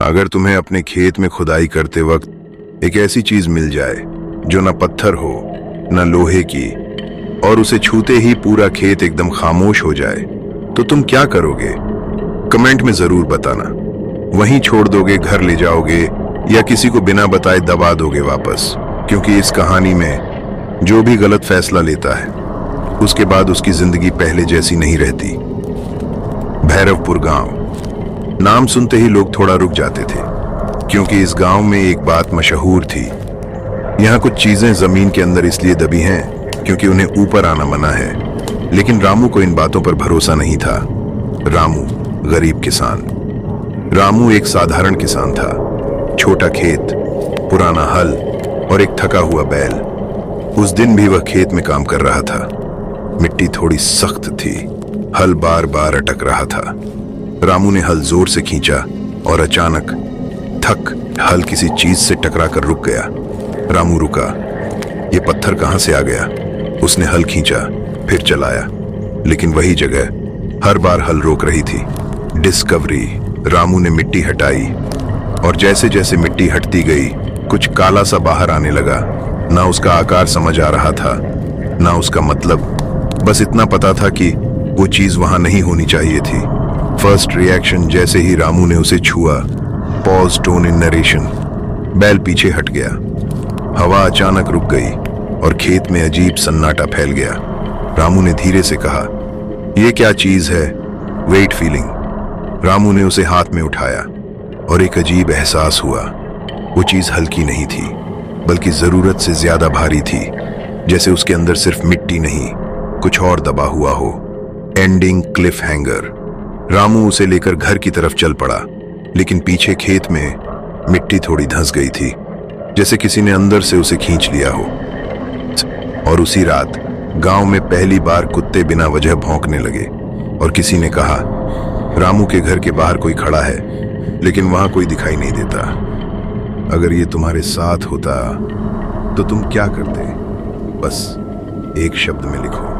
अगर तुम्हें अपने खेत में खुदाई करते वक्त एक ऐसी चीज मिल जाए जो न पत्थर हो न लोहे की, और उसे छूते ही पूरा खेत एकदम खामोश हो जाए, तो तुम क्या करोगे? कमेंट में जरूर बताना। वहीं छोड़ दोगे, घर ले जाओगे, या किसी को बिना बताए दबा दोगे वापस? क्योंकि इस कहानी में जो भी गलत फैसला लेता है उसके बाद उसकी जिंदगी पहले जैसी नहीं रहती। भैरवपुर गांव नाम सुनते ही लोग थोड़ा रुक जाते थे, क्योंकि इस गांव में एक बात मशहूर थी। यहाँ कुछ चीजें जमीन के अंदर इसलिए दबी हैं क्योंकि उन्हें ऊपर आना मना है। लेकिन रामू को इन बातों पर भरोसा नहीं था। रामू गरीब किसान। रामू एक साधारण किसान था। छोटा खेत, पुराना हल और एक थका हुआ बैल। उस दिन भी वह खेत में काम कर रहा था। मिट्टी थोड़ी सख्त थी, हल बार बार अटक रहा था। रामू ने हल जोर से खींचा और अचानक हल किसी चीज से टकरा कर रुक गया। रामू रुका। ये पत्थर कहां से आ गया? उसने हल खींचा, फिर चलाया, लेकिन वही जगह हर बार हल रोक रही थी। डिस्कवरी। रामू ने मिट्टी हटाई, और जैसे जैसे मिट्टी हटती गई कुछ काला सा बाहर आने लगा। ना उसका आकार समझ आ रहा था, ना उसका मतलब। बस इतना पता था कि वो चीज वहां नहीं होनी चाहिए थी। फर्स्ट रिएक्शन, जैसे ही रामू ने उसे छुआ, पॉज टोन इन नरेशन, बैल पीछे हट गया। हवा अचानक रुक गई और खेत में अजीब सन्नाटा फैल गया। रामू ने धीरे से कहा, यह क्या चीज है? Wait feeling. रामू ने उसे हाथ में उठाया और एक अजीब एहसास हुआ। वो चीज हल्की नहीं थी, बल्कि जरूरत से ज्यादा भारी थी। जैसे उसके अंदर सिर्फ मिट्टी नहीं, कुछ और दबा हुआ हो। Ending Cliff hanger. रामू उसे लेकर घर की तरफ चल पड़ा, लेकिन पीछे खेत में मिट्टी थोड़ी धंस गई थी, जैसे किसी ने अंदर से उसे खींच लिया हो। और उसी रात गांव में पहली बार कुत्ते बिना वजह भौंकने लगे, और किसी ने कहा, रामू के घर के बाहर कोई खड़ा है, लेकिन वहां कोई दिखाई नहीं देता। अगर ये तुम्हारे साथ होता तो तुम क्या करते? बस एक शब्द में लिखो।